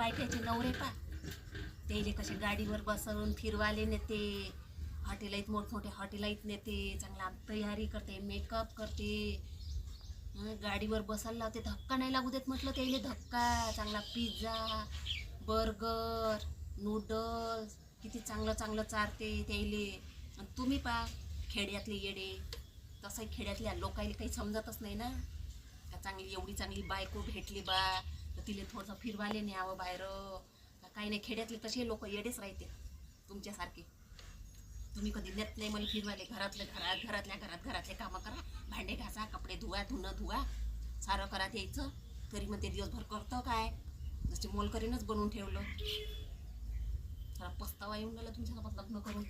बायकाचे नवरे पा त्याले कसे गाडीवर बसवून फिरवाले नेते, हॉटेलात मोठमोठे हॉटेलात नेते, चांगला तयारी करते, मेकअप करते, गाडीवर बसायला लावते, धक्का नाही लागू देत म्हटलं त्याले. धक्का चांगला पिझ्झा, बर्गर, नूडल्स किती चांगलं चांगलं चारते त्याले. आणि तुम्ही पा खेड्यातले येडे. तसंही खेड्यातल्या लोकांना काही समजतच नाही ना. का चांगली एवढी चांगली बायको भेटली बा तर तिला थोडंसं फिरवाले न्यावं बाहेर. काही नाही, खेड्यातले तसे लोक येडेच राहते तुमच्यासारखे. तुम्ही कधी नेत नाही मला फिरवाले. घरातले कामं करा, भांडे घासा, कपडे धुवा, धुणं धुवा, सारं करा यायचं. तरी मग ते दिवसभर करतं काय, जसे मोलकरीनच बनवून ठेवलं. जरा पस्तावा येऊन गेला तुमच्यासोबत लग्न करून.